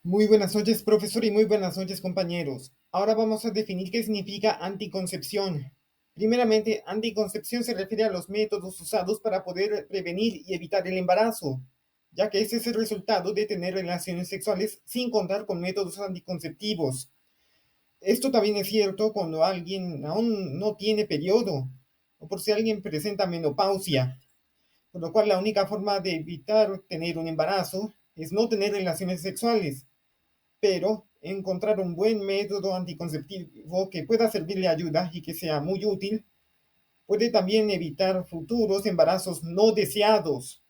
Muy buenas noches, profesor, y muy buenas noches, compañeros. Ahora vamos a definir qué significa anticoncepción. Primeramente, anticoncepción se refiere a los métodos usados para poder prevenir y evitar el embarazo, ya que ese es el resultado de tener relaciones sexuales sin contar con métodos anticonceptivos. Esto también es cierto cuando alguien aún no tiene periodo o por si alguien presenta menopausia, por lo cual la única forma de evitar tener un embarazo es no tener relaciones sexuales, pero encontrar un buen método anticonceptivo que pueda servirle ayuda y que sea muy útil puede también evitar futuros embarazos no deseados.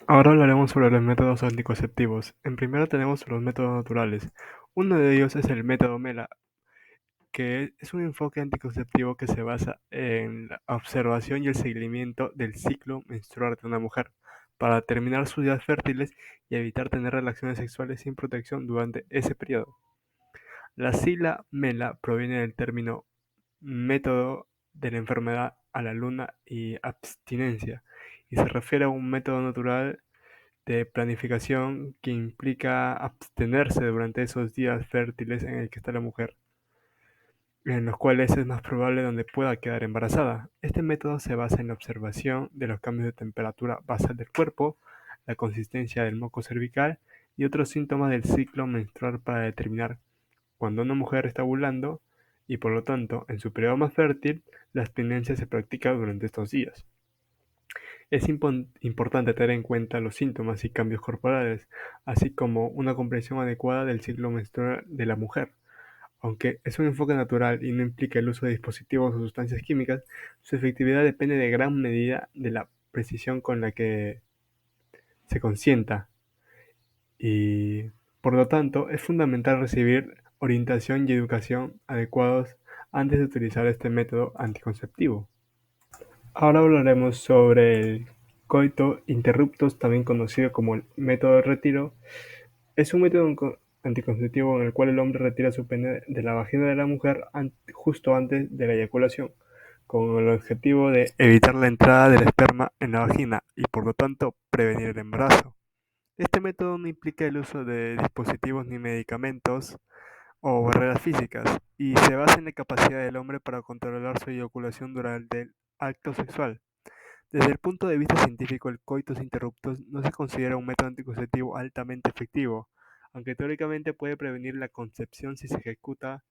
Ahora hablaremos sobre los métodos anticonceptivos. En primero tenemos los métodos naturales. Uno de ellos es el método MELA, que es un enfoque anticonceptivo que se basa en la observación y el seguimiento del ciclo menstrual de una mujer para determinar sus días fértiles y evitar tener relaciones sexuales sin protección durante ese periodo. La sigla MELA proviene del término método de la enfermedad a la luna y abstinencia, y se refiere a un método natural de planificación que implica abstenerse durante esos días fértiles en el que está la mujer, en los cuales es más probable donde pueda quedar embarazada. Este método se basa en la observación de los cambios de temperatura basal del cuerpo, la consistencia del moco cervical y otros síntomas del ciclo menstrual para determinar cuando una mujer está ovulando y por lo tanto en su periodo más fértil, la abstinencia se practica durante estos días. Es importante tener en cuenta los síntomas y cambios corporales, así como una comprensión adecuada del ciclo menstrual de la mujer. Aunque es un enfoque natural y no implica el uso de dispositivos o sustancias químicas, su efectividad depende de gran medida de la precisión con la que se consienta y, por lo tanto, es fundamental recibir orientación y educación adecuados antes de utilizar este método anticonceptivo. Ahora hablaremos sobre el coito interruptus, también conocido como el método de retiro. Es un método anticonceptivo en el cual el hombre retira su pene de la vagina de la mujer justo antes de la eyaculación, con el objetivo de evitar la entrada del esperma en la vagina y por lo tanto prevenir el embarazo. Este método no implica el uso de dispositivos ni medicamentos o barreras físicas y se basa en la capacidad del hombre para controlar su eyaculación durante el acto sexual. Desde el punto de vista científico, el coitus interruptus no se considera un método anticonceptivo altamente efectivo, aunque teóricamente puede prevenir la concepción si se ejecuta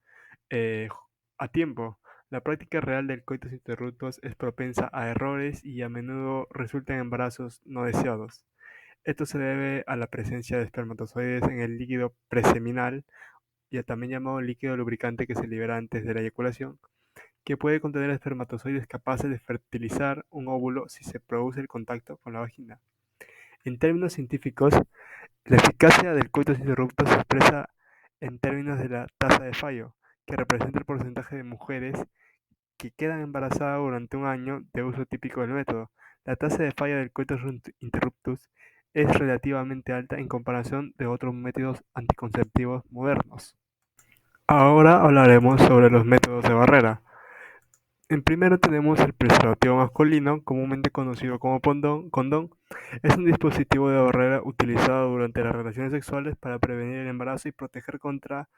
eh, a tiempo. La práctica real del coitus interruptus es propensa a errores y a menudo resulta en embarazos no deseados. Esto se debe a la presencia de espermatozoides en el líquido preseminal, ya también llamado líquido lubricante que se libera antes de la eyaculación, que puede contener espermatozoides capaces de fertilizar un óvulo si se produce el contacto con la vagina. En términos científicos, la eficacia del coitus interruptus se expresa en términos de la tasa de fallo, que representa el porcentaje de mujeres que quedan embarazadas durante un año de uso típico del método. La tasa de falla del coitus interruptus es relativamente alta en comparación de otros métodos anticonceptivos modernos. Ahora hablaremos sobre los métodos de barrera. En primero tenemos el preservativo masculino, comúnmente conocido como condón. Es un dispositivo de barrera utilizado durante las relaciones sexuales para prevenir el embarazo y proteger contra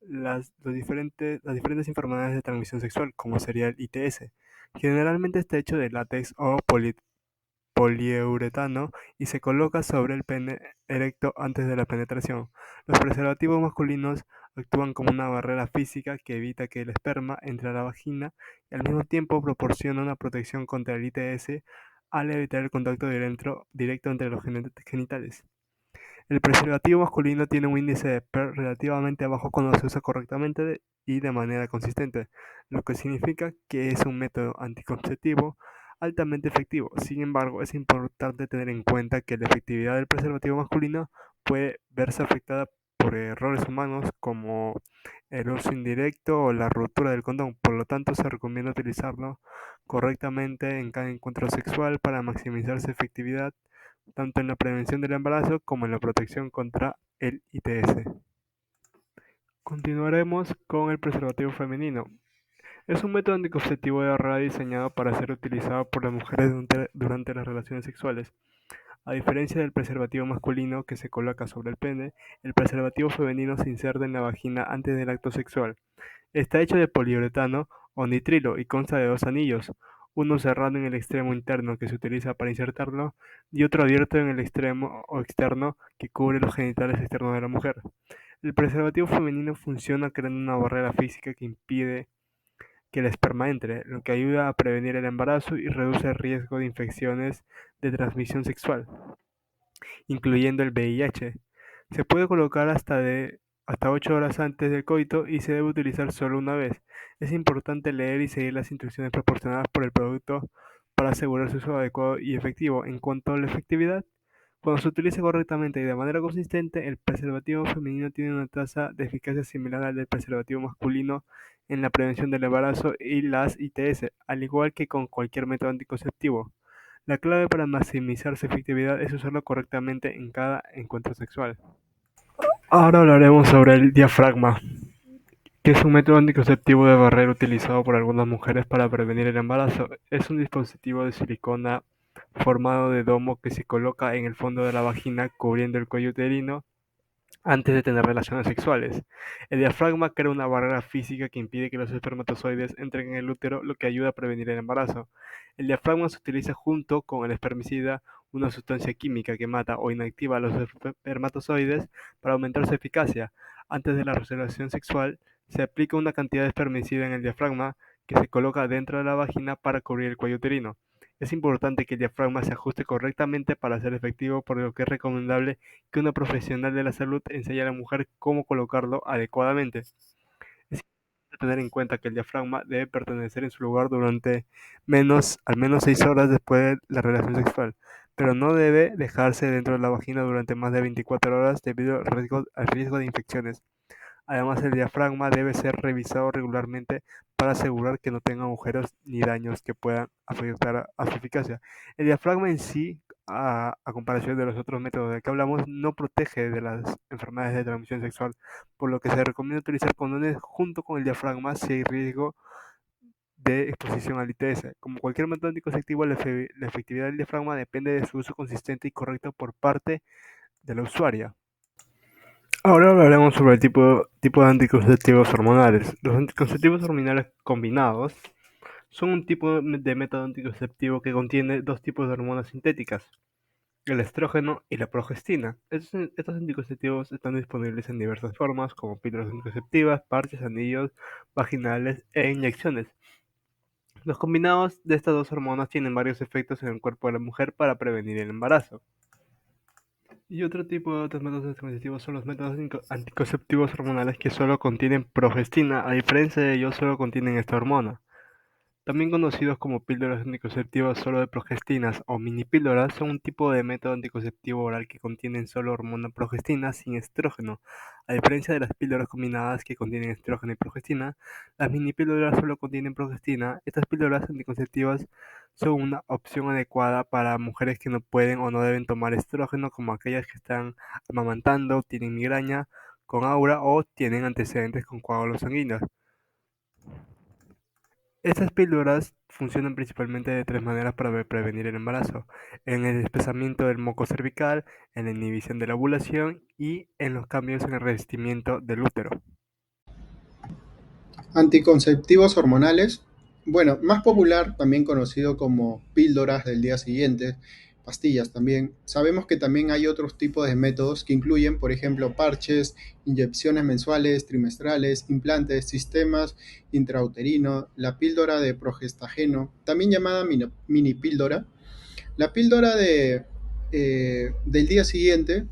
las diferentes enfermedades de transmisión sexual, como sería el ITS. Generalmente está hecho de látex o poliuretano y se coloca sobre el pene erecto antes de la penetración. Los preservativos masculinos actúan como una barrera física que evita que el esperma entre a la vagina y al mismo tiempo proporciona una protección contra el ITS al evitar el contacto directo entre los genitales. El preservativo masculino tiene un índice de PER relativamente bajo cuando se usa correctamente y de manera consistente, lo que significa que es un método anticonceptivo altamente efectivo. Sin embargo, es importante tener en cuenta que la efectividad del preservativo masculino puede verse afectada por errores humanos como el uso indirecto o la ruptura del condón. Por lo tanto, se recomienda utilizarlo correctamente en cada encuentro sexual para maximizar su efectividad tanto en la prevención del embarazo como en la protección contra el ITS. Continuaremos con el preservativo femenino. Es un método anticonceptivo de barrera diseñado para ser utilizado por las mujeres durante las relaciones sexuales. A diferencia del preservativo masculino que se coloca sobre el pene, el preservativo femenino se inserta en la vagina antes del acto sexual. Está hecho de poliuretano o nitrilo y consta de dos anillos, uno cerrado en el extremo interno que se utiliza para insertarlo y otro abierto en el extremo o externo que cubre los genitales externos de la mujer. El preservativo femenino funciona creando una barrera física que impide que el esperma entre, lo que ayuda a prevenir el embarazo y reduce el riesgo de infecciones de transmisión sexual, incluyendo el VIH. Se puede colocar hasta 8 horas antes del coito y se debe utilizar solo una vez. Es importante leer y seguir las instrucciones proporcionadas por el producto para asegurar su uso adecuado y efectivo. En cuanto a la efectividad, cuando se utiliza correctamente y de manera consistente, el preservativo femenino tiene una tasa de eficacia similar al del preservativo masculino en la prevención del embarazo y las ITS, al igual que con cualquier método anticonceptivo. La clave para maximizar su efectividad es usarlo correctamente en cada encuentro sexual. Ahora hablaremos sobre el diafragma, que es un método anticonceptivo de barrera utilizado por algunas mujeres para prevenir el embarazo. Es un dispositivo de silicona formado de domo que se coloca en el fondo de la vagina cubriendo el cuello uterino antes de tener relaciones sexuales. El diafragma crea una barrera física que impide que los espermatozoides entren en el útero, lo que ayuda a prevenir el embarazo. El diafragma se utiliza junto con el espermicida, una sustancia química que mata o inactiva a los espermatozoides para aumentar su eficacia. Antes de la relación sexual, se aplica una cantidad de espermicida en el diafragma que se coloca dentro de la vagina para cubrir el cuello uterino. Es importante que el diafragma se ajuste correctamente para ser efectivo, por lo que es recomendable que una profesional de la salud enseñe a la mujer cómo colocarlo adecuadamente. Es importante tener en cuenta que el diafragma debe permanecer en su lugar durante al menos 6 horas después de la relación sexual, pero no debe dejarse dentro de la vagina durante más de 24 horas debido al riesgo de infecciones. Además, el diafragma debe ser revisado regularmente para asegurar que no tenga agujeros ni daños que puedan afectar a su eficacia. El diafragma en sí, a comparación de los otros métodos de que hablamos, no protege de las enfermedades de transmisión sexual, por lo que se recomienda utilizar condones junto con el diafragma si hay riesgo de exposición al ITS. Como cualquier método anticonceptivo, la efectividad del diafragma depende de su uso consistente y correcto por parte de la usuaria. Ahora hablaremos sobre el tipo de anticonceptivos hormonales. Los anticonceptivos hormonales combinados son un tipo de método anticonceptivo que contiene dos tipos de hormonas sintéticas, el estrógeno y la progestina. Estos anticonceptivos están disponibles en diversas formas, como píldoras anticonceptivas, parches, anillos vaginales e inyecciones. Los combinados de estas dos hormonas tienen varios efectos en el cuerpo de la mujer para prevenir el embarazo. Y otro tipo de otros métodos anticonceptivos son los métodos anticonceptivos hormonales que solo contienen progestina, a diferencia de ellos solo contienen esta hormona. También conocidos como píldoras anticonceptivas solo de progestinas o mini píldoras, son un tipo de método anticonceptivo oral que contienen solo hormona progestina sin estrógeno. A diferencia de las píldoras combinadas que contienen estrógeno y progestina, las mini píldoras solo contienen progestina. Estas píldoras anticonceptivas son una opción adecuada para mujeres que no pueden o no deben tomar estrógeno, como aquellas que están amamantando, tienen migraña con aura o tienen antecedentes con coágulos sanguíneos. Estas píldoras funcionan principalmente de tres maneras para prevenir el embarazo: en el espesamiento del moco cervical, en la inhibición de la ovulación y en los cambios en el revestimiento del útero. Anticonceptivos hormonales, bueno, más popular, también conocido como píldoras del día siguiente, pastillas también. Sabemos que también hay otros tipos de métodos que incluyen, por ejemplo, parches, inyecciones mensuales, trimestrales, implantes, sistemas intrauterinos, la píldora de progestageno, también llamada mini píldora. La píldora del día siguiente,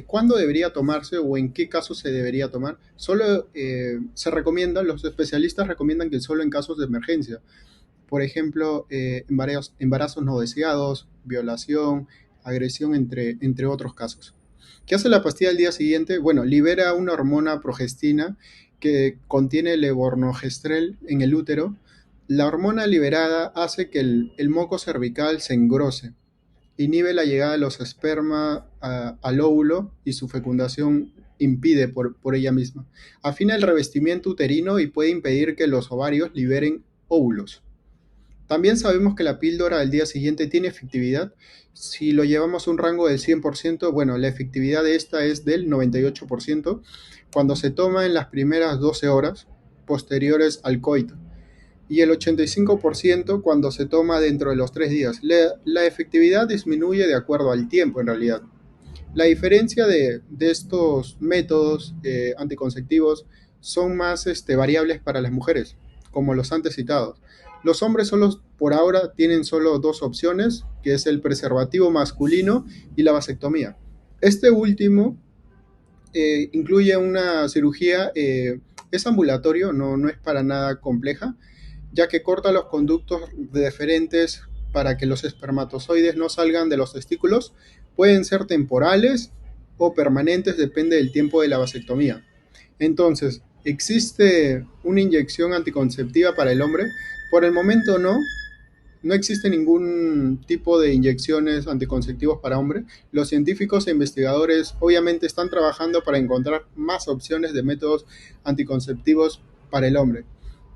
¿cuándo debería tomarse o en qué casos se debería tomar? Solo se recomienda, los especialistas recomiendan que solo en casos de emergencia. Por ejemplo, embarazos no deseados, violación, agresión, entre otros casos. ¿Qué hace la pastilla al día siguiente? Bueno, libera una hormona progestina que contiene levornogestrel en el útero. La hormona liberada hace que el moco cervical se engrose, inhibe la llegada de los espermas al óvulo y su fecundación impide por ella misma. Afina el revestimiento uterino y puede impedir que los ovarios liberen óvulos. También sabemos que la píldora al día siguiente tiene efectividad. Si lo llevamos a un rango del 100%, bueno, la efectividad de esta es del 98% cuando se toma en las primeras 12 horas posteriores al coito y el 85% cuando se toma dentro de los 3 días. La efectividad disminuye de acuerdo al tiempo en realidad. La diferencia de estos métodos anticonceptivos son más variables para las mujeres, como los antes citados. Los hombres solo por ahora tienen solo dos opciones, que es el preservativo masculino y la vasectomía. Este último incluye una cirugía, es ambulatorio, no es para nada compleja, ya que corta los conductos deferentes para que los espermatozoides no salgan de los testículos. Pueden ser temporales o permanentes, depende del tiempo de la vasectomía. Entonces, ¿existe una inyección anticonceptiva para el hombre? Por el momento no existe ningún tipo de inyecciones anticonceptivos para hombre. Los científicos e investigadores obviamente están trabajando para encontrar más opciones de métodos anticonceptivos para el hombre.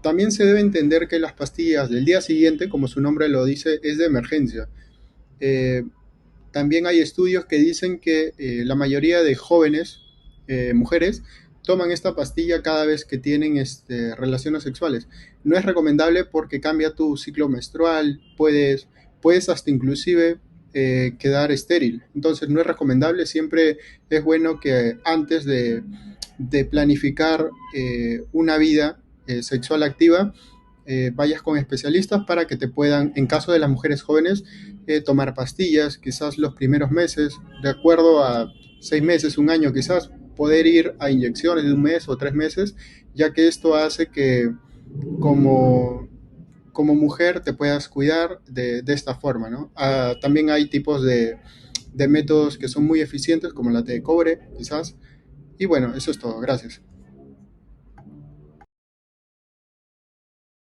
También se debe entender que las pastillas del día siguiente, como su nombre lo dice, es de emergencia. Eh, También hay estudios que dicen que la mayoría de jóvenes, mujeres, toman esta pastilla cada vez que tienen relaciones sexuales. No es recomendable porque cambia tu ciclo menstrual, puedes hasta inclusive quedar estéril. Entonces no es recomendable, siempre es bueno que antes de planificar una vida sexual activa, vayas con especialistas para que te puedan, en caso de las mujeres jóvenes, tomar pastillas, quizás los primeros meses, de acuerdo a 6 meses, un año quizás, poder ir a inyecciones de un mes o 3 meses, ya que esto hace que como, como mujer te puedas cuidar de esta forma, ¿no? También hay tipos de métodos que son muy eficientes, como la T de cobre, quizás. Y bueno, eso es todo. Gracias.